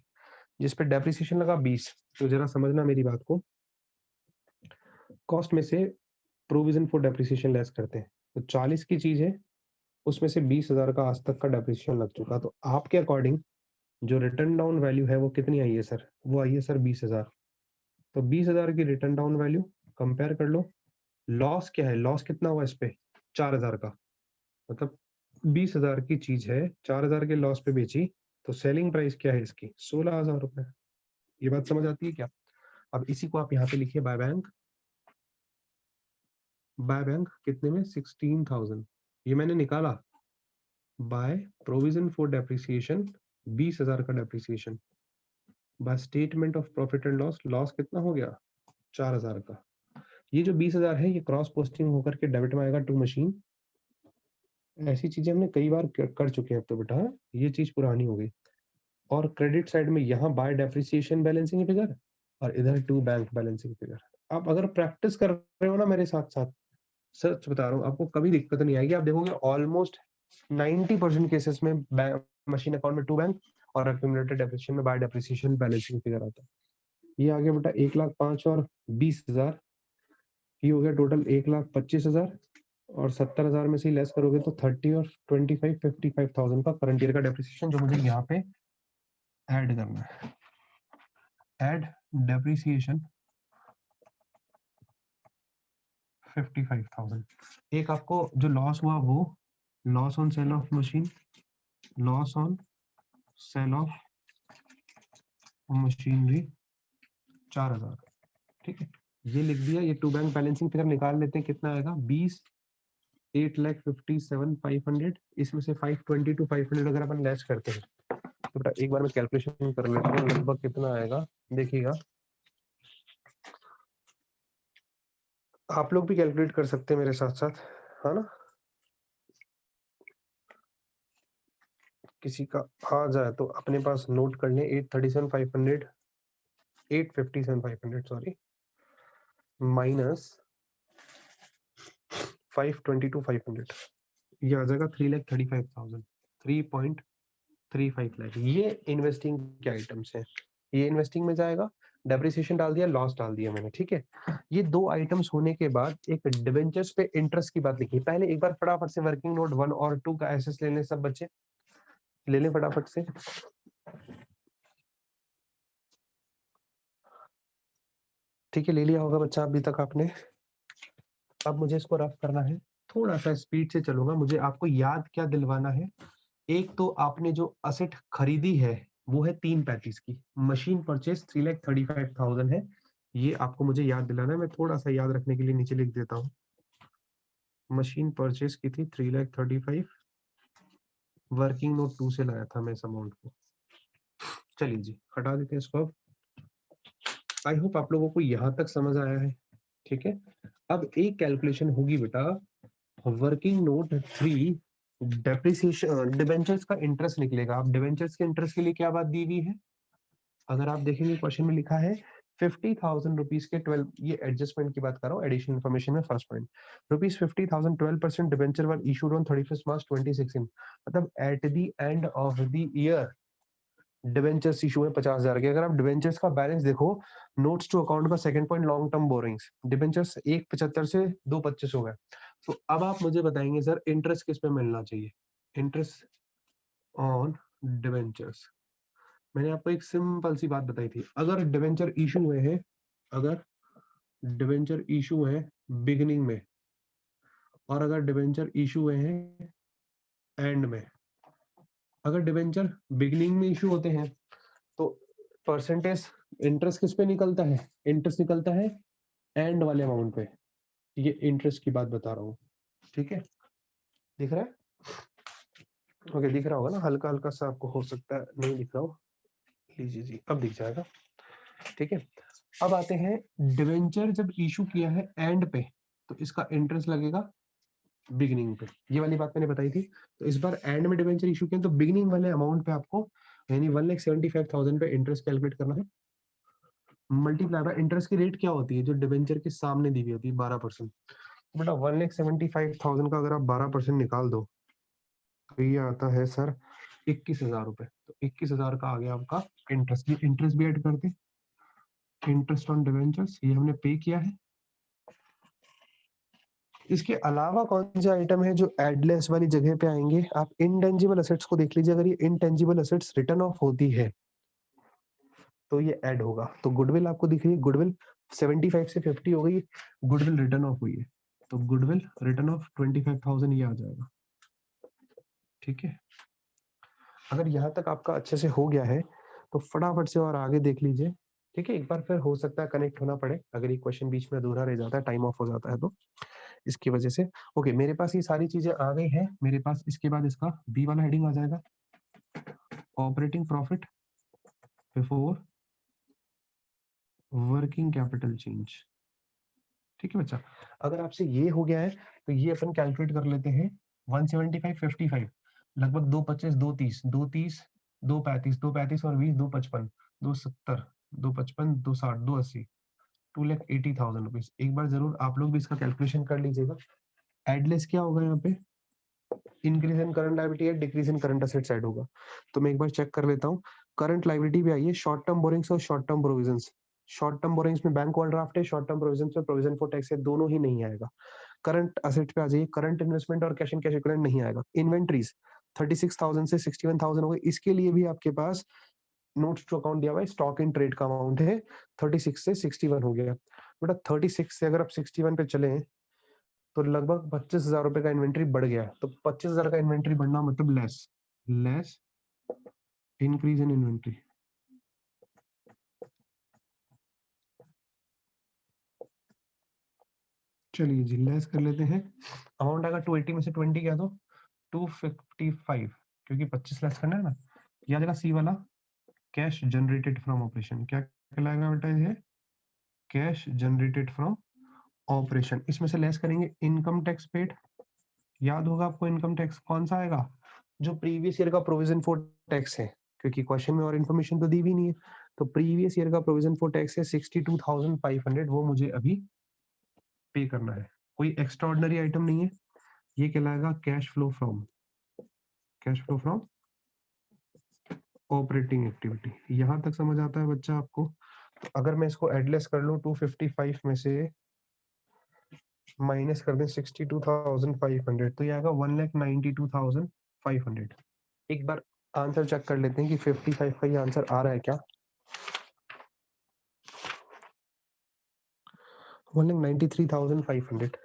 S1: जिस पे डेप्रिसिएशन लगा 20। तो जरा समझना मेरी बात को, कॉस्ट में से प्रोविजन फॉर डेप्रिसिएशन लेस करते हैं तो 40 की चीज है, उसमें से 20,000 का आज तक का डेप्रिसिएशन लग चुका। तो आपके अकॉर्डिंग जो रिटर्न डाउन वैल्यू है वो कितनी आई है सर, वो आई है सर 20,000। तो 20,000 की रिटर्न डाउन वैल्यू कंपेयर कर लो। लॉस क्या है, लॉस कितना हुआ इस पे 4,000 का, मतलब 20,000 की चीज है 4,000 के लॉस पे बेची, तो सेलिंग प्राइस क्या है इसकी 16,000 रुपए। ये बात समझ आती है क्या। अब इसी को आप यहाँ पे लिखिए बाय बैंक, बाय बैंक कितने में 16,000, ये मैंने निकाला बाय प्रोविजन फॉर डेप्रिसिएशन 20,000 का depreciation, by statement of profit and loss, loss कितना हो गया 4,000 का। ये जो 20,000 है ये क्रॉस पोस्टिंग होकर के डेबिट में आएगा टू मशीन। ऐसी चीजें हमने कई बार कर चुके हैं, अब तो बेटा ये चीज पुरानी हो गई। और क्रेडिट साइड में यहाँ बाय डेप्रिसिएशन बैलेंसिंग फिगर और इधर टू बैंक बैलेंसिंग फिगर। आप अगर प्रैक्टिस कर रहे हो ना मेरे साथ साथ, सच बता रहा हूँ आपको कभी दिक्कत नहीं आएगी। आप देखोगे ऑलमोस्ट 90% केसेस में मशीन अकाउंट में 2 बैंक और एक्यूमुलेटेड डेप्रिसिएशन में बाय डेप्रिसिएशन बैलेंसिंग फिगर आता है। ये आ गया बेटा 1,05,000 और 20,000, ये हो गया टोटल 1,25,000 और 70,000 में से लेस करोगे तो 30 और 25 55,000 का करंट ईयर का डेप्रिसिएशन जो मुझे यहाँ पे ऐड करना है। Add depreciation 55,000। एक आपको जो लॉस हुआ वो loss on sale of machine, loss on sale of machinery 4,000, ठीक है, ये लिख दिया। ये 2 बैंक बैलेंसिंग फिगर निकाल लेते हैं, कितना आएगा 20 8,57,500, इसमें से 520 to 500 अगर अपन लेस करते हैं तो बेटा एक बार मैं कैलकुलेशन कर लेता हूँ, लगभग कितना आएगा देखिएगा। आप लोग भी कैलकुलेट कर सकते हैं मेरे साथ साथ, है ना। किसी का आ जाए तो अपने पास नोट कर लें 837,500 857,500 सॉरी माइनस 522,500, ये आ जाएगा 3,35,000 3.35 लाख। ये इन्वेस्टिंग के आइटम्स हैं, ये इन्वेस्टिंग में जाएगा। डेप्रिसिएशन डाल दिया, लॉस डाल दिया मैंने, ठीक है। ये 2 आइटम्स होने के बाद एक डिबेंचर्स पे इंटरेस्ट की बात लिखी। पहले एक बार फटाफट से वर्किंग नोट 1 और 2 का एसेस ले लें सब बच्चे, ले लें फटाफट से। ठीक है, ले लिया होगा बच्चा अभी तक आपने। अब मुझे इसको रफ करना है, थोड़ा सा स्पीड से चलूंगा। मुझे आपको याद क्या दिलवाना है, एक तो आपने जो असेट खरीदी है वो है 335 की, मशीन परचेज 3,35,000 है, ये आपको मुझे याद दिलाना है। मैं थोड़ा सा याद रखने के लिए नीचे लिख देता हूँ। मशीन परचेज की थी 3,35,000, वर्किंग नोट 2 से लाया था मैं इस अमाउंट को। चलिए जी, हटा देते हैं इसको। अब आई होप आप लोगों को यहाँ तक समझ आया है, ठीक है। अब एक कैलकुलेशन होगी बेटा, वर्किंग नोट 3 डेप्रिसिएशन डिबेंचर्स का इंटरेस्ट निकलेगा। आप डिबेंचर्स के इंटरेस्ट के लिए क्या बात दी हुई है, अगर आप देखेंगे क्वेश्चन में लिखा है 50,000 रुपीज के 12, ये एडजस्टमेंट की बात कर रहा हूँ, एडिशनल इन्फॉर्मेशन में first point, rupees 50,000 12% debenture were issued on 31 मार्च 2016, मतलब at the end of the year debentures issue है 50,000 के। अगर आप डिबेंचर्स का बैलेंस देखो, नोट्स टू अकाउंट का second point long term borrowings, debentures 1,75 से 2,25 हो गए। तो अब आप मुझे बताएंगे सर इंटरेस्ट किस पे मिलना चाहिए, इंटरेस्ट ऑन डिबेंचर्स। मैंने आपको एक सिंपल सी बात बताई थी, अगर डिबेंचर इशू हुए हैं, अगर डिबेंचर इशू है बिगिनिंग में और अगर डिबेंचर इशू हुए हैं एंड में, अगर डिबेंचर बिगिनिंग में इशू होते हैं तो परसेंटेज इंटरेस्ट किस पे निकलता है, इंटरेस्ट निकलता है एंड वाले अमाउंट पे। ये इंटरेस्ट की बात बता रहा हूँ, ठीक है, दिख रहा है, ओके दिख रहा होगा ना, हल्का हल्का सा आपको हो सकता है नहीं दिख रहा हो, लीजिए जी अब दिख जाएगा, ठीक है। अब आते हैं डिवेंचर जब इशू किया है एंड पे तो इसका इंटरेस्ट लगेगा बिगिनिंग पे, ये वाली बात मैंने बताई थी। तो इस बार एंड में डिवेंचर इशू किया तो बिगिनिंग वाले अमाउंट पे आपको यानी 1,75,000 पे इंटरेस्ट कैलकुलेट करना है, मल्टीप्लाई बाय इंटरेस्ट की रेट क्या होती है जो डिवेंचर के सामने दी हुई होती है 12%। बेटा 1,75,000 का अगर आप 12% निकाल दो तो ये आता है सर 21,000 रुपए। तो 21,000 का आ गया आपका इंटरेस्ट, ये इंटरेस्ट भी ऐड कर दे, इंटरेस्ट ऑन डिवेंचर्स ये हमने पे किया है। इसके अलावा कौन से आइटम है जो एडलेस वाली जगह पे आएंगे, आप इनटेंजिबल असेट्स को देख लीजिए, अगर ये इनटेंजिबल असेट्स रिटर्न ऑफ होती है तो ये ऐड होगा। तो गुडविल आपको दिख रही है, गुडविल 75 से 50 हो गई, गुडविल रिटर्न ऑफ हुई है, तो गुडविल रिटर्न ऑफ 25,000 ये आ जाएगा, ठीक है। अगर यहाँ तक आपका अच्छे से हो गया है तो फटाफट से और आगे देख लीजिए, ठीक है। एक बार फिर हो सकता है कनेक्ट होना पड़े, अगर ये क्वेश्चन बीच में अधूरा रह जाता है, टाइम ऑफ हो जाता है तो इसकी वजह से। ओके मेरे पास ये सारी चीजें आ गई हैं मेरे पास। इसके बाद इसका बी वाला हेडिंग आ जाएगा, operating profit before working capital change, ठीक है बच्चा। अगर आपसे ये हो गया है तो ये अपन कैलकुलेट कर लेते हैं 175 55 लगभग 225 230 230 235 235 और 20 255 270 255 260 280 2,80,000 रुपीज। एक बार जरूर आप लोग भी इसका कैलकुलेशन कर लीजिएगा। एडलेस क्या होगा यहाँ पे, इंक्रीज इन करंट लायबिलिटी है, decrease in current asset side होगा। तो मैं एक बार चेक कर लेता हूँ। करंट लायबिलिटी पे आइए, शॉर्ट टर्म बोरिंग्स और short term provisions. Short term borrowings में बैंक ओवरड्राफ्ट है, शॉर्ट टर्म प्रोविजंस में प्रोविजन फॉर टैक्स है, दोनों ही नहीं आएगा। करंट एसेट पे आ जाइए, करंट इन्वेस्टमेंट और कैश एंड कैश इक्विवेलेंट नहीं आएगा। इन्वेंट्रीज 36,000 से 61,000 हो गए, इसके लिए भी आपके पास नोट्स टू अकाउंट दिया हुआ है, स्टॉक इन ट्रेड का अमाउंट है 36 से 61 हो गया। बेटा 36 से अगर आप 61 पे चले तो लगभग 25,000 रुपए का इन्वेंट्री बढ़ गया है। तो 25,000 का इन्वेंट्री बढ़ना मतलब लेस इंक्रीज इन इन्वेंट्री। चलिए जी, लेस कर लेते हैं। अमाउंट आएगा 280 में से 20 क्या दो 255, क्योंकि 25 लेस करना है ना। यह जगह सी वाला कैश जनरेटेड फ्रॉम ऑपरेशन क्या कहलाएगा बेटा? ये कैश जनरेटेड फ्रॉम ऑपरेशन। इसमें से लेस करेंगे इनकम टैक्स पेड। याद होगा आपको इनकम टैक्स कौन सा आएगा? जो प्रीवियस ईयर का प्रोविजन फॉर टैक्स है, क्योंकि क्वेश्चन में और इन्फॉर्मेशन तो दी भी नहीं है। तो प्रीवियस ईयर का प्रोविजन फॉर टैक्स है 62,500, वो मुझे अभी पे करना है। कोई एक्स्ट्रा ऑर्डिनरी आइटम नहीं है, ये कहलाएगा cash flow from operating activity. यहां तक समझ आता है बच्चा आपको? अगर मैं इसको एडलेस कर लूं 255 में से माइनस कर दें 62,500, तो ये आएगा 1,92,500। एक बार आंसर चेक कर लेते हैं कि 55 का ये आंसर आ रहा है क्या। 1,93,500,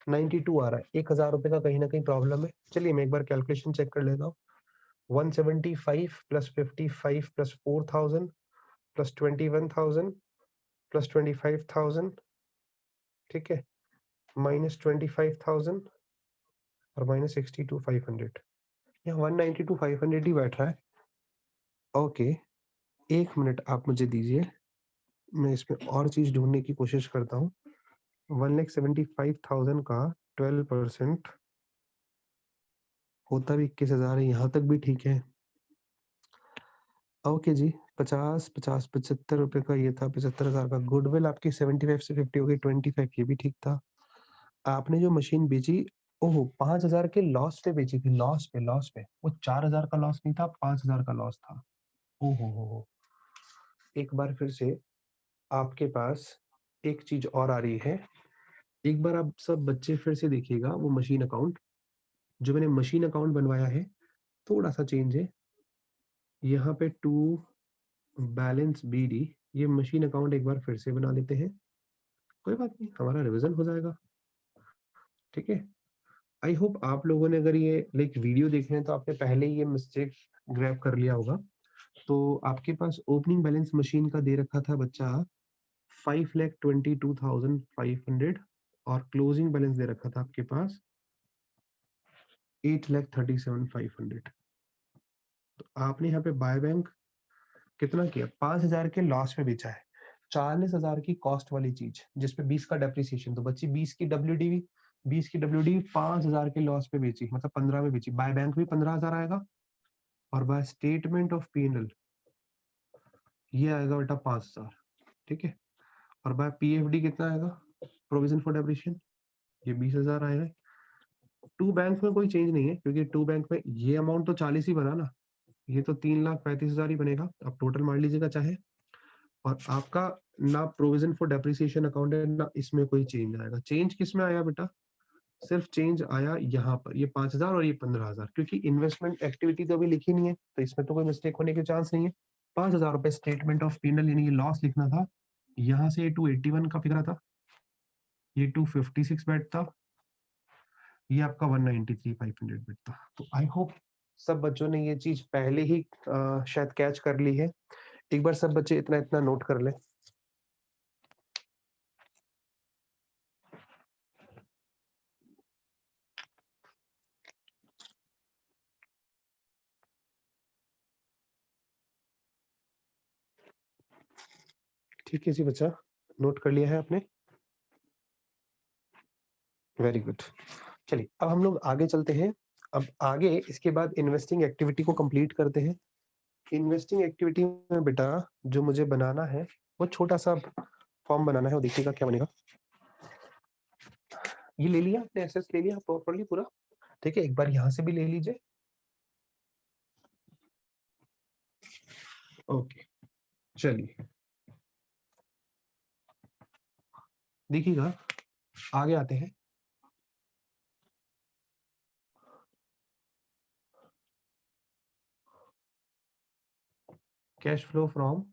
S1: 92 आ रहा है। 1,000 रुपए का कहीं ना कहीं प्रॉब्लम है। चलिए मैं एक बार कैलकुलेशन चेक कर लेता हूँ। 175 प्लस 55 प्लस 4,000 प्लस 21,000 प्लस 25,000, ठीक है, माइनस 25,000 और माइनस 62,500। यहाँ 192,500 ही बैठ रहा है। ओके, एक मिनट आप मुझे दीजिए, मैं इसमें और चीज ढूंढने की कोशिश करता हूँ। 1,75,000 का 12% होता भी 21,000 है, यहाँ तक भी ठीक है। ओके जी, 75 रुपए का ये था, 75,000 का। गुडविल आपकी 75 से 50 हो गई, 25 ये भी ठीक था। आपने जो मशीन बेची, ओहो 5,000 के लॉस पे बेची थी, लॉस पे वो 4,000 का लॉस नहीं था, 5,000 का लॉस था। ओहो हो। एक बार फिर से आपके पास एक चीज और आ रही है। एक बार आप सब बच्चे फिर से देखिएगा वो मशीन अकाउंट जो मैंने मशीन अकाउंट बनवाया है, थोड़ा सा चेंज है। यहाँ पे टू बैलेंस BD, ये मशीन अकाउंट एक बार फिर से बना लेते हैं। कोई बात नहीं, हमारा रिवीजन हो जाएगा, ठीक है। आई होप आप लोगों ने अगर ये लाइक वीडियो देखे हैं तो आपने पहले ही ये मिस्टेक ग्रैब कर लिया होगा। तो आपके पास ओपनिंग बैलेंस मशीन का दे रखा था बच्चा 5,22,500 और क्लोजिंग बैलेंस दे रखा था आपके पास 8,37,500। तो आपने यहाँ पे बाय बैंक कितना किया? 5,000 के लॉस में बेचा है। 40,000 की कॉस्ट वाली चीज जिसपे 20 का डेप्रिसिएशन, तो बच्ची 20 की WDV 5,000 के लॉस पे बेची, मतलब 15 में बेची। बाय बैंक भी 15,000 आएगा और बाय स्टेटमेंट ऑफ P&L ये आएगा बेटा 5,000, ठीक है। और बाय PFD कितना आएगा? प्रोविजन फॉर डेप्रिसिएशन, ये 20,000 आएगा। टू बैंक में कोई चेंज नहीं है, क्योंकि टू बैंक में ये अमाउंट तो 40 ही बना ना, ये तो 3,35,000 ही बनेगा। आप टोटल मान लीजिएगा चाहे। और आपका ना प्रोविजन फॉर डेप्रिसिएशन अकाउंट है ना इसमें कोई चेंज आएगा। चेंज किस में आया बेटा? सिर्फ चेंज आया यहाँ पर, ये 5,000 और ये 15,000, क्योंकि इन्वेस्टमेंट एक्टिविटी तो अभी लिखी नहीं है, तो इसमें तो कोई मिस्टेक होने के चांस नहीं है। 5,000 रुपए स्टेटमेंट ऑफ P&L यानी ये लॉस लिखना था। यहाँ से 281 का फिगर था, ये 256 बैठता, ये आपका 193,500 बैठता। तो आई होप सब बच्चों ने ये चीज पहले ही शायद कैच कर ली है। एक बार सब बच्चे इतना इतना नोट कर ले। ठीक है जी बच्चा, नोट कर लिया है आपने? Very good. चलिए अब हम लोग आगे चलते हैं। अब आगे इसके बाद इन्वेस्टिंग एक्टिविटी को कंप्लीट करते हैं। इन्वेस्टिंग एक्टिविटी में बेटा जो मुझे बनाना है वो छोटा सा फॉर्म बनाना है, वो देखिएगा क्या बनेगा। ये ले लिया आपने, एसेस ले लिया प्रॉपर्ली पूरा? ठीक है, एक बार यहाँ से भी ले लीजिए। ओके, चलिए देखिएगा, आगे आते हैं। Cash flow from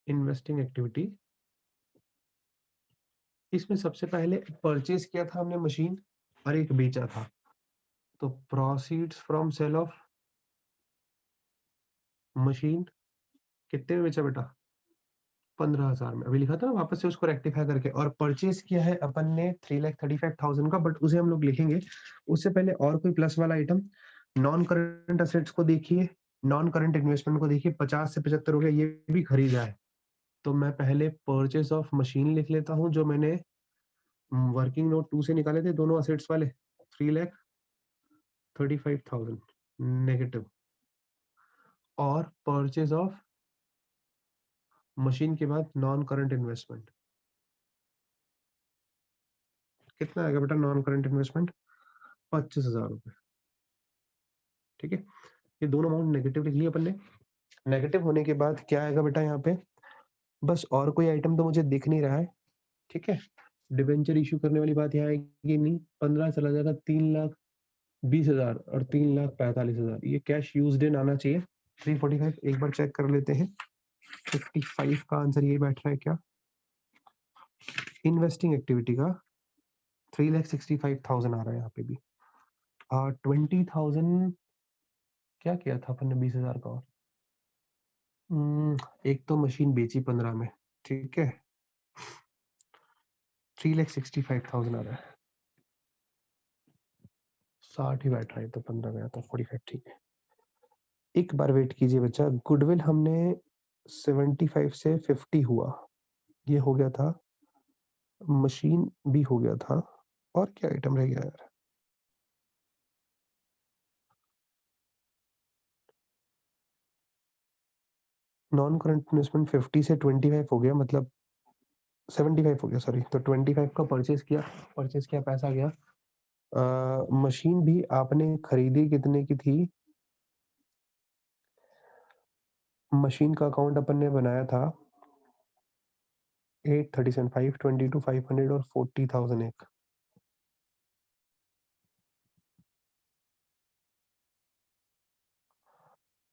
S1: investing activity. इसमें सबसे पहले परचेज किया था हमने मशीन और एक बेचा था, तो proceeds from sale of machine कितने में बेचा बेटा? 15,000 में। अभी लिखा था ना, वापस से उसको रेक्टिफाई करके। और परचेज किया है अपन ने 3,35,000 का, बट उसे हम लोग लिखेंगे। उससे पहले और कोई प्लस वाला आइटम, नॉन करंट असेट्स को देखिए, नॉन करंट इन्वेस्टमेंट को देखिए, 50 से 75 हो गया, ये भी खरीदा है। तो मैं पहले परचेज ऑफ मशीन लिख लेता हूँ, जो मैंने वर्किंग नोट 2 से निकाले थे, दोनों असेट्स वाले, 3,35,000 नेगेटिव। और परचेज ऑफ मशीन के बाद नॉन करंट इन्वेस्टमेंट कितना आएगा बेटा? नॉन करंट इन्वेस्टमेंट 25,000 रुपए। ठीक है, ये दोनों अमाउंट नेगेटिव लिख लिए अपन ने। नेगेटिव होने के बाद क्या आएगा बेटा यहाँ पे? बस और कोई आइटम तो मुझे दिख नहीं रहा है। ठीक है, डिबेंचर इश्यू करने वाली बात यहाँ आएगी नहीं। 15 चला जाएगा, 3,20,000 और 3,45,000, ये कैश यूज्ड इन आना चाहिए। 345 एक बार चेक कर लेते हैं। 55 का आंसर ये बैठ रहा है क्या? इन्वेस्टिंग एक्टिविटी का 3,65,000 आ रहा है यहाँ पे भी। 20,000 क्या किया था अपन ने 20,000 का? और एक तो मशीन बेची 15 में, ठीक है, 3,65,000 आ रहा है। 60 ही बैठ रहा है, तो 15 में आता 45, ठीक है। एक बार वेट कीजिए बच्चा, गुडविल हमने 75 से 50 हुआ, ये हो गया था। मशीन भी हो गया था, और क्या आइटम रह गया यार? नॉन करंट इन्वेस्टमेंट 50 से 25 हो गया, मतलब 75 हो गया, सॉरी। तो 25 का परचेज किया, पैसा गया। मशीन भी आपने खरीदी कितने की थी? मशीन का अकाउंट अपन ने बनाया था 837, 522, 500 और 40,000 एक।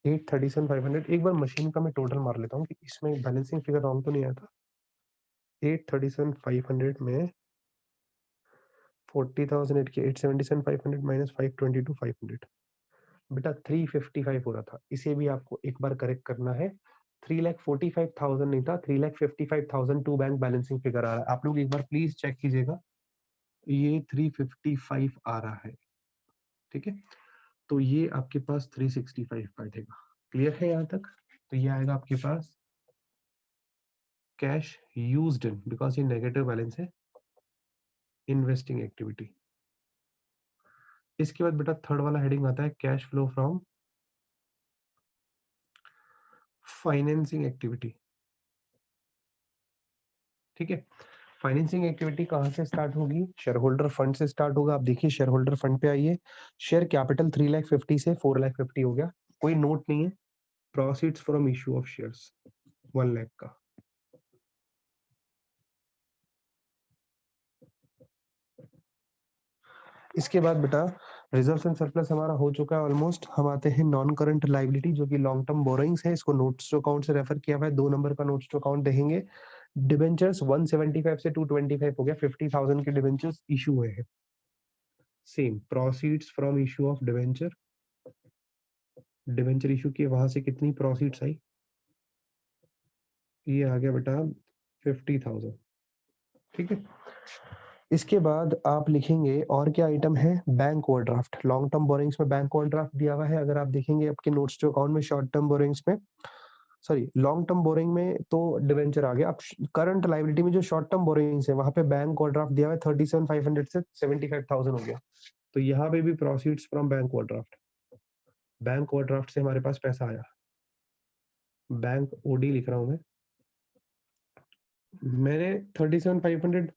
S1: 837, 500। एक बार मशीन का मैं टोटल मार लेता हूँ कि इसमें बैलेंसिंग फिगर रॉन्ग तो नहीं आया था। 837, 500 में 40,000 के 877, 500 माइनस 522, 500, बेटा 355 हो रहा था। इसे भी आपको एक बार करेक्ट करना है। 3,45,000 नहीं था, 3,55,000 टू बैंक बैलेंसिंग फिगर आ रहा है। आप लोग एक बार प्लीज चेक कीजिएगा, ये 355 आ रहा है। ठीक है, तो ये आपके पास 365 बैठेगा। क्लियर है यहाँ तक? तो ये आएगा आपके पास कैश यूज्ड इन, बिकॉज ये नेगेटिव बैलेंस है, इन्वेस्टिंग एक्टिविटी। इसके बाद बेटा थर्ड वाला हेडिंग आता है cash flow from financing activity. ठीक है, फाइनेंसिंग एक्टिविटी कहाँ से स्टार्ट होगी? शेयर होल्डर फंड से स्टार्ट होगा। आप देखिए शेयर होल्डर फंड पे आइए। शेयर कैपिटल 3,50,000 से 4,50,000 हो गया, कोई नोट नहीं है। Proceeds from issue of shares 1 lakh का। इसके बाद बेटा रिजर्व एंड सरप्लस हमारा हो चुका है ऑलमोस्ट। हम आते हैं नॉन करंट लाइबिलिटी, जो कि लॉन्ग टर्म बोरोइंग्स है। इसको नोट्स टू अकाउंट से रेफर किया हुआ है, 2 नंबर का नोट्स टू अकाउंट देखेंगे। डिबेंचर्स 175 से 225 हो गया, 50,000 के डिबेंचर्स इशू हुए हैं। Same proceeds from issue of debenture, debenture issue किए, वहां से कितनी प्रोसीड्स आई? ये आ गया बेटा 50,000। ठीक है, इसके बाद आप लिखेंगे और क्या आइटम है? Bank overdraft. Long term borrowings में बैंक ओवरड्राफ्ट दिया हुआ है। अगर आप देखेंगे आपके नोट्स टू अकाउंट में, शॉर्ट टर्म बोरिंग्स में, सॉरी लॉन्ग टर्म बोरिंग में तो डिवेंचर आ गया। अब करंट लाइबिलिटी में जो शॉर्ट टर्म बोरिंग्स है, वहां पे बैंक ओवरड्राफ्ट दिया हुआ है 37,500 से 75,000 हो गया। तो यहाँ पे भी proceeds from bank overdraft. Bank overdraft से हमारे पास पैसा आया, बैंक ओडी लिख रहा हूं मैं। मैंने 37,500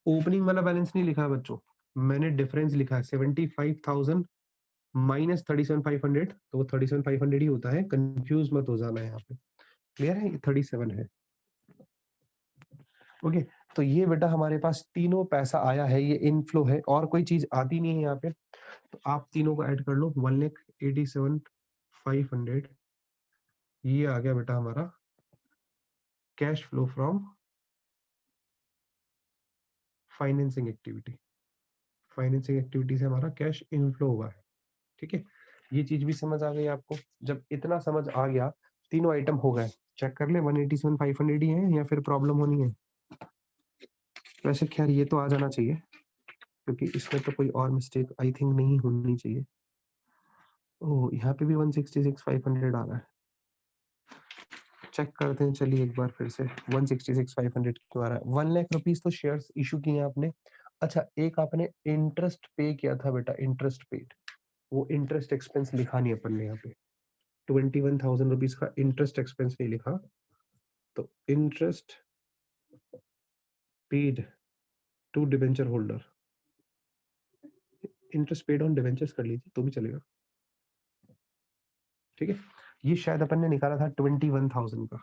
S1: ओपनिंग वाला बैलेंस नहीं लिखा है बच्चों, मैंने डिफरेंस लिखा है 75,000 माइनस 37,500, तो वो 37,500 ही होता है, कंफ्यूज मत हो जाना यहाँ पे। क्लियर है? ये 37 है। ओके, तो ये बेटा हमारे पास तीनों पैसा आया है, ये इनफ्लो है, और कोई चीज आती नहीं है यहाँ पे, तो आप तीनों को ऐड कर लो। 1,87,500 ये आ गया बेटा हमारा cash flow from financing activity. Financing activity से हमारा कैश इनफ्लो हुआ है। ठीक है, ये चीज भी समझ आ गई आपको। जब इतना समझ आ गया, तीनों आइटम हो गए, चेक कर ले 187,500 ही है या फिर प्रॉब्लम होनी है? वैसे खैर ये तो आ जाना चाहिए, क्योंकि इसमें तो कोई और मिस्टेक आई थिंक नहीं होनी चाहिए। ओह, यहाँ पे भी 166,500 आ रहा है। चेक करते हैं, चलिए एक बार फिर से 166,500 क्यों आ रहा है। 1 लाख रुपीज तो शेयर्स इशू किए आपने। अच्छा, एक आपने इंटरेस्ट पे किया था बेटा, इंटरेस्ट पेड, वो इंटरेस्ट एक्सपेंस लिखा नहीं अपन ने यहाँ पे। 21,000 रुपीज का इंटरेस्ट एक्सपेंस नहीं लिखा, तो interest paid to debenture holder, interest paid on debentures कर लीजिए तो भी चलेगा। ठीक है, ये शायद अपन ने निकाला था 21,000 का,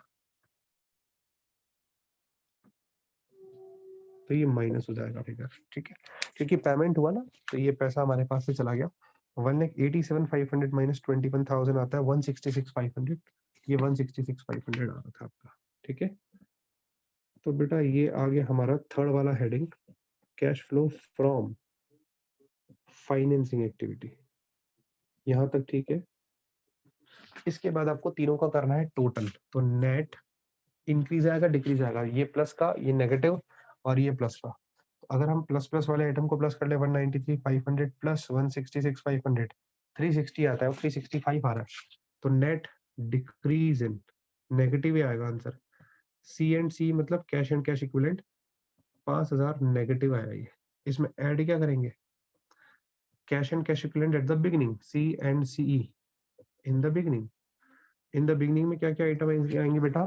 S1: तो ये माइनस हो जाएगा फिगर। ठीक है, क्योंकि पेमेंट हुआ ना, तो ये पैसा हमारे पास से चला गया। 1,87,500 माइनस 21,000 आता है 166,500, ये 166,500 आ रहा था आपका। ठीक है, तो बेटा ये आ गया हमारा थर्ड वाला heading, cash flow from financing activity. यहाँ तक ठीक है। इसके बाद आपको तीनों का करना है टोटल, तो नेट इंक्रीज आएगा डिक्रीज आएगा, ये प्लस का, ये नेगेटिव, और ये प्लस का। तो अगर हम प्लस प्लस वाले आइटम को प्लस कर ले, 193,500 प्लस 166,500, 360 आता है, 365 आ रहा है, तो नेट डिक्रीज इन, नेगेटिव ही आएगा आंसर। सी एंड सी मतलब cash and cash equivalent, 5,000 negative आएगा ये। इसमें ऐड क्या करेंगे? Cash and cash equivalent at the beginning, C and C in the beginning. In the beginning में क्या क्या आइटम आएंगे बेटा?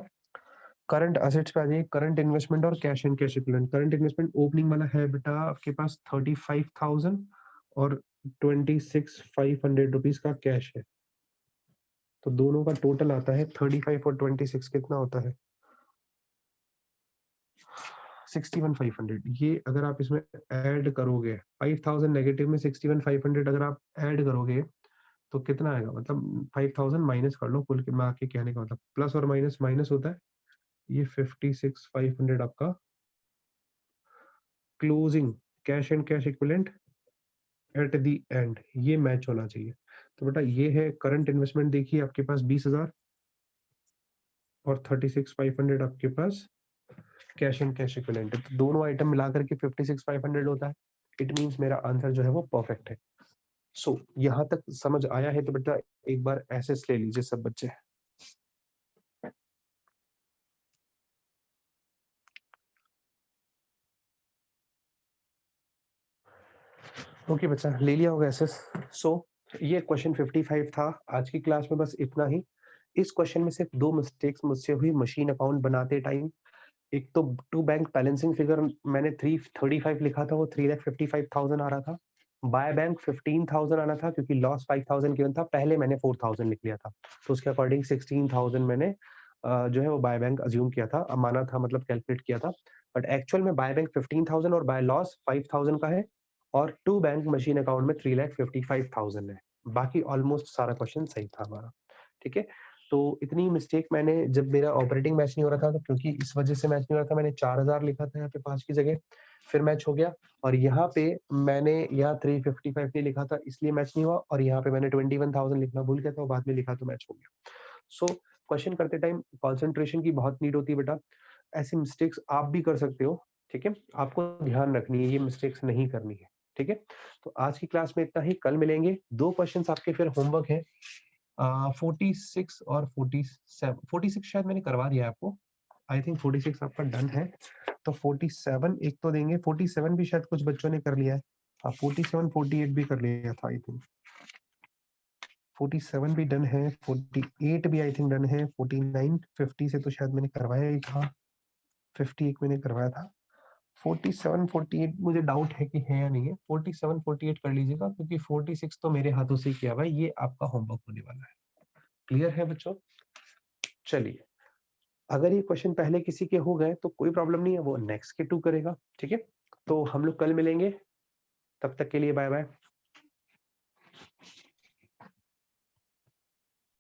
S1: करंट असेट्स पे आ जाइए, करंट इन्वेस्टमेंट और cash and cash equivalent. Current investment opening वाला है बेटा आपके पास 35,000 और 26,500 रुपीज का कैश है, तो दोनों का टोटल आता है 35 और 26 कितना होता है? 61,500। ये अगर आप इसमें ऐड करोगे, 5,000 नेगेटिव में 61,500 अगर आप ऐड करोगे तो कितना आएगा? मतलब 5,000 माइनस कर लो, कुल मिला के कहने का मतलब प्लस और माइनस माइनस होता है। ये 56,500 आपका closing cash and cash equivalent at the end, ये मैच होना चाहिए। तो बेटा ये है करंट इन्वेस्टमेंट, देखिए आपके पास 20,000 और 36,500 आपके पास कैश एंड कैश इक्विवेलेंट है, तो दोनों आइटम मिलाकर के 56,500 होता है। इट मींस मेरा आंसर जो है वो परफेक्ट है। सो यहाँ तक समझ आया है तो बेटा एक बार एसेस ले लीजिए सब बच्चे। ओके बच्चा, ले लिया होगा एसेस। सो ये क्वेश्चन 55 था आज की क्लास में, बस इतना ही। इस क्वेश्चन में सिर्फ दो मिस्टेक्स मुझसे हुई मशीन अकाउंट बनाते टाइम। एक तो टू बैंक बैलेंसिंग फिगर मैंने 335 लिखा था, वो 3,55,000 आ रहा था। बाय बैंक 15,000 आना था, क्योंकि लॉस 5,000 गिवन था, पहले मैंने 4,000 लिख लिया था, तो उसके अकॉर्डिंग 16,000 मैंने जो है वो बाय बैंक अज्यूम किया था, माना था, मतलब कैलकुलेट किया था। बट एक्चुअल में बाय बैंक 15,000 और बाय लॉस 5,000 का है, और टू बैंक मशीन अकाउंट में 3,55,000 है। बाकी ऑलमोस्ट सारा क्वेश्चन सही था हमारा। ठीक है, तो इतनी मिस्टेक मैंने, जब मेरा ऑपरेटिंग मैच नहीं हो रहा था, तो क्योंकि इस वजह से मैच नहीं हो रहा था, मैंने 4,000 लिखा था यहाँ पे 5 की जगह, फिर मैच हो गया। और यहाँ पे मैंने यहाँ 355 नहीं लिखा था, इसलिए मैच नहीं हुआ, और यहाँ पे मैंने 21,000 लिखना भूल गया था, बाद में लिखा तो मैच हो गया। सो क्वेश्चन करते टाइम कॉन्सेंट्रेशन की बहुत नीड होती है बेटा, ऐसी मिस्टेक्स आप भी कर सकते हो। ठीक है, आपको ध्यान रखनी है, ये मिस्टेक्स नहीं करनी है। ठीक है, तो आज की क्लास में इतना ही, कल मिलेंगे। 2 क्वेश्चन आपके फिर होमवर्क है, 46 और 47। 46 शायद मैंने करवा दिया है आपको, आई थिंक 46 आपका डन है। तो 47 एक तो देंगे, 47 भी शायद कुछ बच्चों ने कर लिया है। हाँ, 47 48 भी कर लिया था आई थिंक। 47 भी डन है, 48 भी आई थिंक डन है, 49 50 से तो शायद मैंने करवाया ही था, 50 एक मैंने करवाया था, 47, 48 मुझे डाउट है कि है या नहीं है। 47, 48 कर लीजिएगा क्योंकि 46 तो मेरे हाथों से किया हुआ है, ये आपका होमवर्क होने वाला है। क्लियर है बच्चों? चलिए, अगर ये क्वेश्चन पहले किसी के हो गए तो कोई प्रॉब्लम नहीं है, वो नेक्स्ट के 2 करेगा, ठीक है? तो हम लोग कल मिलेंगे, तब तक के लिए बाय-बाय।